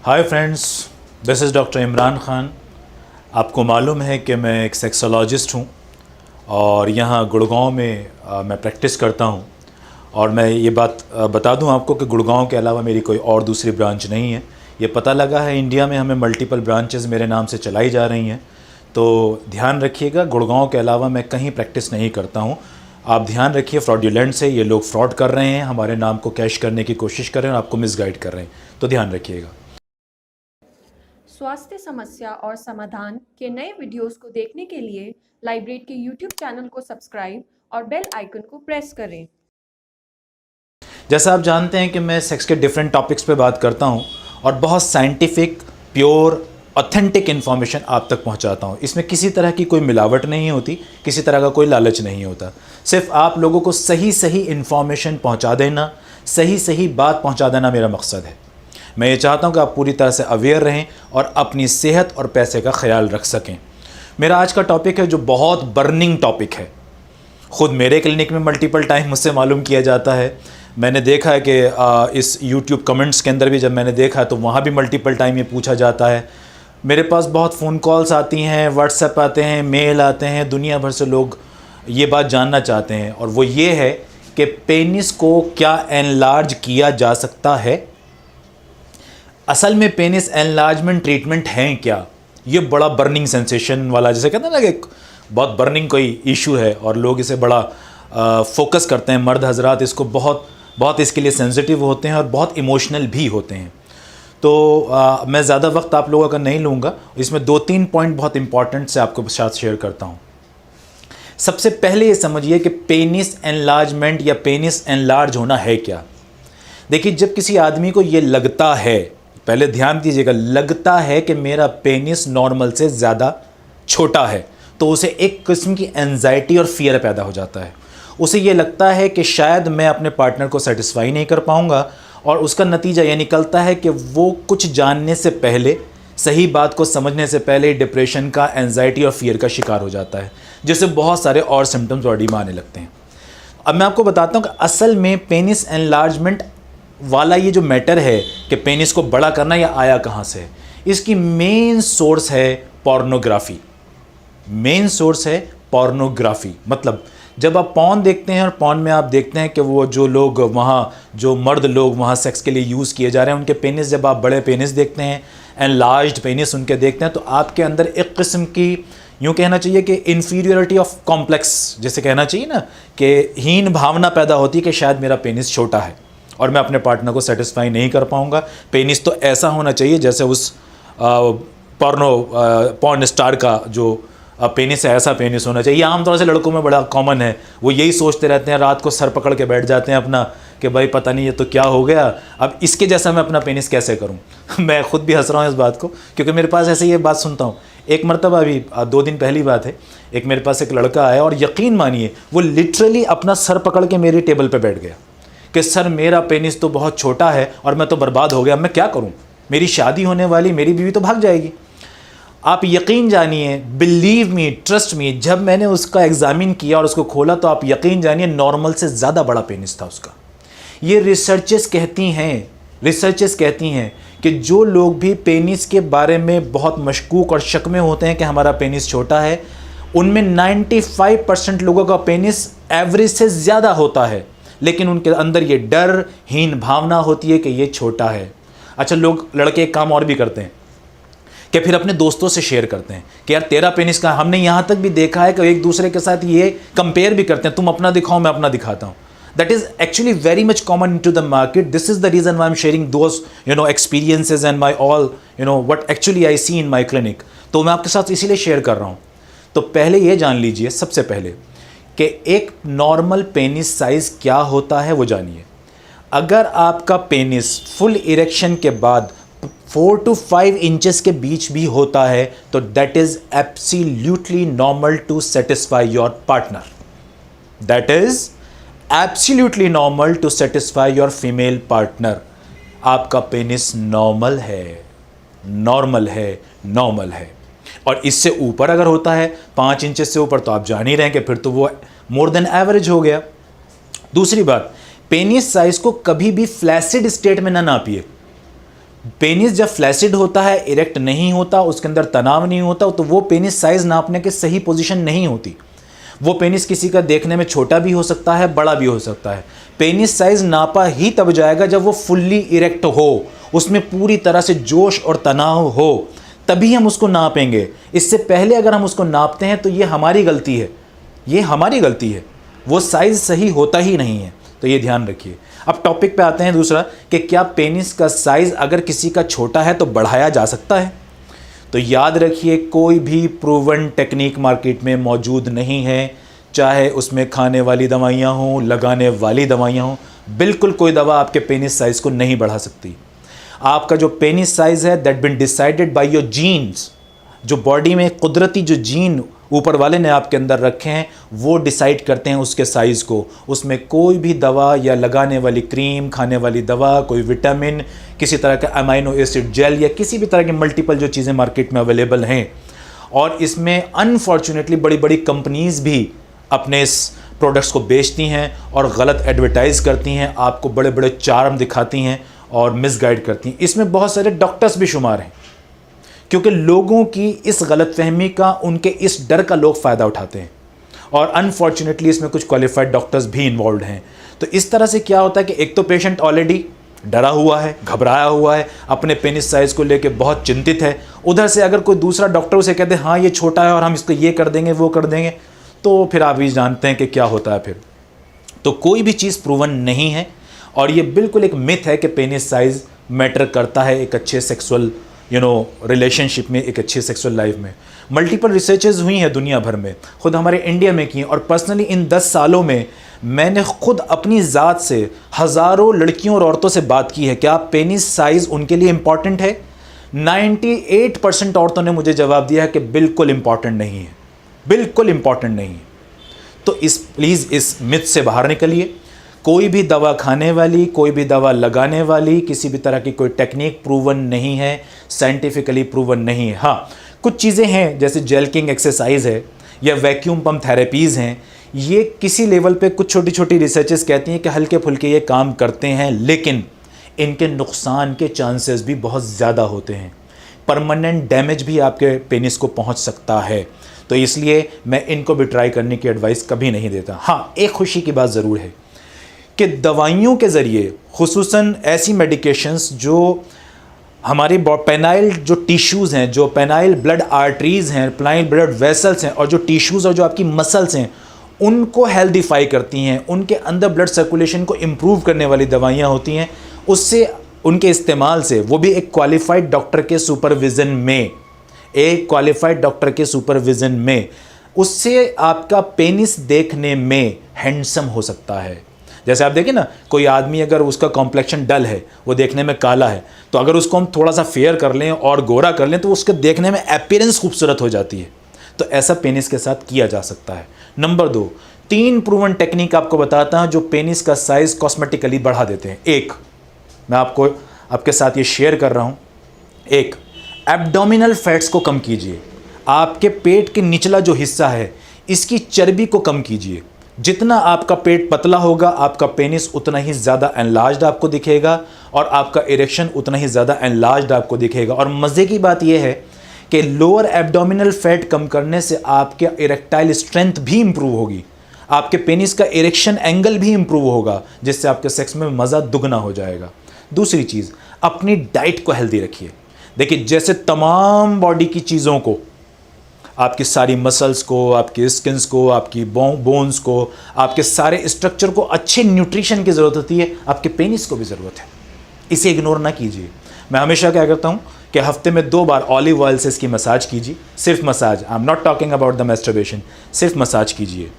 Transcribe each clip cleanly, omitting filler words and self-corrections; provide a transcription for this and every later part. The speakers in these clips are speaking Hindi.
Hi friends, this is doctor Imran Khan. आपको मालूम है कि मैं एक सेक्सोलॉजिस्ट हूँ और यहाँ गुड़गांव में मैं प्रैक्टिस करता हूँ। और मैं ये बात बता दूँ आपको कि गुड़गांव के अलावा मेरी कोई और दूसरी ब्रांच नहीं है। ये पता लगा है इंडिया में हमें मल्टीपल ब्रांचेस मेरे नाम से चलाई जा रही हैं, तो ध्यान रखिएगा, गुड़गांव के अलावा मैं कहीं प्रैक्टिस नहीं करता हूँ। आप ध्यान रखिए, फ्रॉडुलेंट से ये लोग फ्रॉड कर रहे हैं, हमारे नाम को कैश करने की कोशिश कर रहे हैं और आपको मिसगाइड कर रहे हैं, तो ध्यान रखिएगा। स्वास्थ्य समस्या और समाधान के नए वीडियोस को देखने के लिए लाइब्रेट के यूट्यूब चैनल को सब्सक्राइब और बेल आइकन को प्रेस करें। जैसा आप जानते हैं कि मैं सेक्स के डिफरेंट टॉपिक्स पे बात करता हूँ और बहुत साइंटिफिक, प्योर, ऑथेंटिक इन्फॉर्मेशन आप तक पहुँचाता हूँ। इसमें किसी तरह की कोई मिलावट नहीं होती, किसी तरह का कोई लालच नहीं होता। सिर्फ आप लोगों को सही सही इन्फॉर्मेशन पहुँचा देना, सही सही बात पहुँचा देना मेरा मकसद है। मैं ये चाहता हूँ कि आप पूरी तरह से अवेयर रहें और अपनी सेहत और पैसे का ख्याल रख सकें। मेरा आज का टॉपिक है जो बहुत बर्निंग टॉपिक है। ख़ुद मेरे क्लिनिक में मल्टीपल टाइम मुझसे मालूम किया जाता है। मैंने देखा है कि इस YouTube कमेंट्स के अंदर भी जब मैंने देखा तो वहाँ भी मल्टीपल टाइम ये पूछा जाता है। मेरे पास बहुत फ़ोन कॉल्स आती हैं, व्हाट्सएप आते हैं, मेल आते हैं, दुनिया भर से लोग ये बात जानना चाहते हैं, और वो ये है कि पेनिस को क्या एनलार्ज किया जा सकता है। असल में पेनिस एनलार्जमेंट ट्रीटमेंट है क्या? ये बड़ा बर्निंग सेंसेशन वाला, जैसे कहते हैं ना कि बहुत बर्निंग कोई इशू है और लोग इसे बड़ा फोकस करते हैं। मर्द हजरात इसको बहुत इसके लिए सेंसिटिव होते हैं और बहुत इमोशनल भी होते हैं। तो मैं ज़्यादा वक्त आप लोगों का नहीं लूँगा। इसमें 2-3 पॉइंट बहुत इंपॉर्टेंट से आपको साथ शेयर करता हूँ। सबसे पहले ये समझिए कि पेनिस एनलार्जमेंट या पेनिस एनलार्ज होना है क्या। देखिए, जब किसी आदमी को ये लगता है, पहले ध्यान दीजिएगा, लगता है कि मेरा पेनिस नॉर्मल से ज़्यादा छोटा है, तो उसे एक किस्म की एंजाइटी और फियर पैदा हो जाता है। उसे ये लगता है कि शायद मैं अपने पार्टनर को सेटिस्फाई नहीं कर पाऊंगा, और उसका नतीजा ये निकलता है कि वो कुछ जानने से पहले, सही बात को समझने से पहले डिप्रेशन का, एंजाइटी और फियर का शिकार हो जाता है, जिससे बहुत सारे और सिम्टम्स बॉडी में आने लगते हैं। अब मैं आपको बताता हूँ कि असल में पेनिस एनलार्जमेंट वाला ये जो मैटर है कि पेनिस को बड़ा करना, या आया कहाँ से है, इसकी मेन सोर्स है पोर्नोग्राफी। मेन सोर्स है पोर्नोग्राफी। मतलब जब आप पॉर्न देखते हैं और पॉर्न में आप देखते हैं कि वो जो लोग वहाँ, जो मर्द लोग वहाँ सेक्स के लिए यूज़ किए जा रहे हैं, उनके पेनिस, जब आप बड़े पेनिस देखते हैं, एनलार्ज्ड पेनिस उनके देखते हैं, तो आपके अंदर एक किस्म की, यूँ कहना चाहिए कि इन्फीरियरिटी ऑफ कॉम्प्लेक्स, जैसे कहना चाहिए ना, कि हीन भावना पैदा होती है कि शायद मेरा पेनिस छोटा है और मैं अपने पार्टनर को सेटिस्फाई नहीं कर पाऊँगा। पेनिस तो ऐसा होना चाहिए जैसे उस पॉर्न स्टार का जो पेनिस है, ऐसा पेनिस होना चाहिए। आमतौर से लड़कों में बड़ा कॉमन है, वो यही सोचते रहते हैं, रात को सर पकड़ के बैठ जाते हैं अपना कि भाई पता नहीं ये तो क्या हो गया, अब इसके जैसा मैं अपना पेनिस कैसे करूं। मैं खुद भी हंस रहा हूँ इस बात को, क्योंकि मेरे पास ऐसे ये बात सुनता हूँ। एक मरतबा, अभी 2 दिन पहली बात है, एक मेरे पास एक लड़का आया और यकीन मानिए वो लिटरली अपना सर पकड़ के मेरी टेबल पर बैठ गया कि सर मेरा पेनिस तो बहुत छोटा है और मैं तो बर्बाद हो गया, मैं क्या करूँ, मेरी शादी होने वाली, मेरी बीवी तो भाग जाएगी। आप यकीन जानिए, बिलीव मी, ट्रस्ट मी, जब मैंने उसका एग्जामिन किया और उसको खोला तो आप यकीन जानिए नॉर्मल से ज़्यादा बड़ा पेनिस था उसका। ये रिसर्चेस कहती हैं कि जो लोग भी पेनिस के बारे में बहुत मशकूक और शक में होते हैं कि हमारा पेनिस छोटा है, उनमें 95% लोगों का पेनिस एवरेज से ज़्यादा होता है, लेकिन उनके अंदर ये डर, हीन भावना होती है कि ये छोटा है। अच्छा, लोग, लड़के एक काम और भी करते हैं कि फिर अपने दोस्तों से शेयर करते हैं कि यार तेरा पेनिस का, हमने यहाँ तक भी देखा है कि एक दूसरे के साथ ये कंपेयर भी करते हैं, तुम अपना दिखाओ मैं अपना दिखाता हूँ। That is actually very much common to the market. This is the reason why am sharing those experiences and my all what actually I see in my clinic. तो मैं आपके साथ इसीलिए शेयर कर रहा हूँ। तो पहले ये जान लीजिए सबसे पहले कि एक नॉर्मल पेनिस साइज़ क्या होता है वो जानिए। अगर आपका पेनिस फुल इरेक्शन के बाद 4 to 5 इंचेस के बीच भी होता है तो that is absolutely normal to satisfy your partner. That is absolutely normal to satisfy your female partner. आपका पेनिस नॉर्मल है। और इससे ऊपर अगर होता है 5 इंचेस से ऊपर, तो आप जान ही रहे हैं कि फिर तो वो मोर देन एवरेज हो गया। दूसरी बात, पेनिस साइज को कभी भी फ्लैसिड स्टेट में ना नापिए। पेनिस जब फ्लैसिड होता है, इरेक्ट नहीं होता, उसके अंदर तनाव नहीं होता, तो वो पेनिस साइज नापने के सही पोजीशन नहीं होती। वो पेनिस किसी का देखने में छोटा भी हो सकता है, बड़ा भी हो सकता है। पेनिस साइज नापा ही तब जाएगा जब वो फुल्ली इरेक्ट हो, उसमें पूरी तरह से जोश और तनाव हो, तभी हम उसको नापेंगे। इससे पहले अगर हम उसको नापते हैं तो ये हमारी गलती है, ये हमारी गलती है, वो साइज सही होता ही नहीं है। तो ये ध्यान रखिए। अब टॉपिक पे आते हैं दूसरा, कि क्या पेनिस का साइज अगर किसी का छोटा है तो बढ़ाया जा सकता है? तो याद रखिए, कोई भी प्रूवन टेक्निक मार्केट में मौजूद नहीं है, चाहे उसमें खाने वाली दवाइयाँ हों, लगाने वाली दवाइयाँ हों, बिल्कुल कोई दवा आपके पेनिस साइज को नहीं बढ़ा सकती। आपका जो पेनिस साइज है, that been decided by your genes, जो बॉडी में कुदरती जो जीन ऊपर वाले ने आपके अंदर रखे हैं, वो डिसाइड करते हैं उसके साइज़ को। उसमें कोई भी दवा या लगाने वाली क्रीम, खाने वाली दवा, कोई विटामिन, किसी तरह का अमाइनो एसिड जेल या किसी भी तरह की मल्टीपल जो चीज़ें मार्केट में अवेलेबल हैं, और इसमें अनफॉर्चुनेटली बड़ी बड़ी कंपनीज़ भी अपने इस प्रोडक्ट्स को बेचती हैं और गलत एडवर्टाइज़ करती हैं, आपको बड़े बड़े चार्म दिखाती हैं और मिसगाइड करती हैं। इसमें बहुत सारे डॉक्टर्स भी शुमार हैं, क्योंकि लोगों की इस गलतफहमी का, उनके इस डर का लोग फ़ायदा उठाते हैं, और अनफॉर्चुनेटली इसमें कुछ क्वालिफाइड डॉक्टर्स भी इन्वॉल्व हैं। तो इस तरह से क्या होता है कि एक तो पेशेंट ऑलरेडी डरा हुआ है, घबराया हुआ है, अपने पेनिस साइज़ को लेकर बहुत चिंतित है, उधर से अगर कोई दूसरा डॉक्टर उसे कहते हैं हाँ ये छोटा है और हम इसको ये कर देंगे वो कर देंगे, तो फिर आप भी जानते हैं कि क्या होता है फिर। तो कोई भी चीज़ प्रूवन नहीं है, और ये बिल्कुल एक मिथ है कि पेनिस साइज़ मैटर करता है एक अच्छे सेक्सुअल रिलेशनशिप में, एक अच्छी सेक्सुअल लाइफ में। मल्टीपल रिसर्चेज हुई हैं दुनिया भर में, खुद हमारे इंडिया में की हैं, और पर्सनली इन 10 सालों में मैंने खुद अपनी ज़ात से हज़ारों लड़कियों और औरतों से बात की है कि आप पेनिस साइज़ उनके लिए इम्पॉर्टेंट है। 98% औरतों ने मुझे जवाब दिया है कि बिल्कुल इम्पॉर्टेंट नहीं है, बिल्कुल इम्पॉर्टेंट नहीं है। तो प्लीज़ इस मिथ से बाहर निकलिए। कोई भी दवा खाने वाली, कोई भी दवा लगाने वाली, किसी भी तरह की कोई टेक्निक प्रूवन नहीं है, साइंटिफिकली प्रूवन नहीं है। हाँ, कुछ चीज़ें हैं जैसे जेल्किंग एक्सरसाइज है या वैक्यूम पम्प थेरेपीज़ हैं, ये किसी लेवल पे कुछ छोटी छोटी रिसर्चेस कहती हैं कि हल्के फुल्के ये काम करते हैं, लेकिन इनके नुकसान के चांसेस भी बहुत ज़्यादा होते हैं। परमानेंट डैमेज भी आपके पेनिस को पहुंच सकता है, तो इसलिए मैं इनको भी ट्राई करने की एडवाइस कभी नहीं देता। हाँ, एक खुशी की बात ज़रूर है कि दवाइयों के ज़रिए, खुसूसन ऐसी मेडिकेशंस जो हमारे पेनाइल जो टिश्यूज़ हैं, जो पेनाइल ब्लड आर्टरीज़ हैं, पेनाइल ब्लड वेसल्स हैं, और जो टिश्यूज़ और जो आपकी मसल्स हैं, उनको हेल्दीफाई करती हैं, उनके अंदर ब्लड सर्कुलेशन को इम्प्रूव करने वाली दवाइयाँ होती हैं। उससे, उनके इस्तेमाल से, वो भी एक क्वालिफाइड डॉक्टर के सुपरविज़न में, एक क्वालिफाइड डॉक्टर के सुपरविज़न में, उससे आपका पेनिस देखने में हैंडसम हो सकता है। जैसे आप देखिए ना, कोई आदमी अगर उसका कॉम्प्लेक्शन डल है, वो देखने में काला है, तो अगर उसको हम थोड़ा सा फेयर कर लें और गोरा कर लें तो उसके देखने में अपीयरेंस खूबसूरत हो जाती है। तो ऐसा पेनिस के साथ किया जा सकता है। नंबर 2, 3 प्रूवन टेक्निक आपको बताता हूं जो पेनिस का साइज कॉस्मेटिकली बढ़ा देते हैं। एक, मैं आपके साथ ये शेयर कर रहा हूं। एक, एब्डोमिनल फैट्स को कम कीजिए। आपके पेट के निचला जो हिस्सा है, इसकी चर्बी को कम कीजिए। जितना आपका पेट पतला होगा, आपका पेनिस उतना ही ज़्यादा एनलार्ज्ड आपको दिखेगा, और आपका इरेक्शन उतना ही ज़्यादा एनलार्ज्ड आपको दिखेगा। और मज़े की बात यह है कि लोअर एब्डोमिनल फैट कम करने से आपके इरेक्टाइल स्ट्रेंथ भी इंप्रूव होगी, आपके पेनिस का इरेक्शन एंगल भी इंप्रूव होगा, जिससे आपके सेक्स में मज़ा दुगना हो जाएगा। दूसरी चीज़, अपनी डाइट को हेल्दी रखिए। देखिए, जैसे तमाम बॉडी की चीज़ों को, आपकी सारी मसल्स को, आपकी स्किन्स को, आपकी बोन्स को, आपके सारे स्ट्रक्चर को अच्छे न्यूट्रिशन की ज़रूरत होती है, आपके पेनिस को भी ज़रूरत है। इसे इग्नोर ना कीजिए। मैं हमेशा क्या करता हूँ कि हफ्ते में 2 बार ऑलिव ऑयल से इसकी मसाज कीजिए, सिर्फ massage. I am not talking about the masturbation, सिर्फ मसाज कीजिए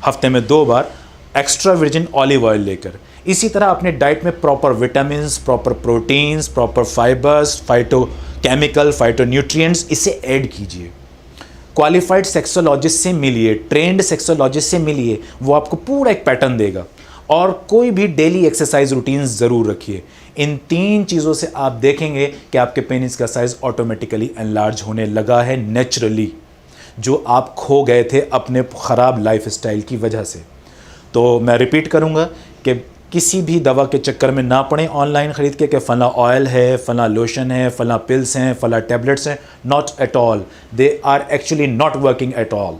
हफ्ते में 2 बार एक्स्ट्रा वर्जिन ऑलिव ऑयल लेकर। इसी तरह अपने डाइट में proper vitamins, proper proteins, proper fibres, phytochemical, phytonutrients, इसे ऐड कीजिए। क्वालिफाइड सेक्सोलॉजिस्ट से मिलिए, ट्रेंड सेक्सोलॉजिस्ट से मिलिए, वो आपको पूरा एक पैटर्न देगा। और कोई भी डेली एक्सरसाइज रूटीन ज़रूर रखिए। इन 3 चीज़ों से आप देखेंगे कि आपके पेनिस का साइज़ ऑटोमेटिकली एनलार्ज होने लगा है नेचुरली, जो आप खो गए थे अपने ख़राब लाइफ स्टाइल की वजह से। तो मैं रिपीट करूँगा कि किसी भी दवा के चक्कर में ना पड़ें ऑनलाइन ख़रीद के कि फ़ला ऑयल है, फ़ला लोशन है, फ़ला पिल्स हैं, फ़ला टैबलेट्स हैं। Not at all, they are actually not working at all.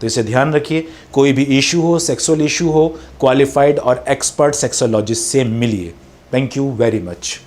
तो इसे ध्यान रखिए। कोई भी इशू हो, सेक्सुअल इशू हो, क्वालिफाइड और एक्सपर्ट सेक्सोलॉजिस्ट से मिलिए। Thank you very much.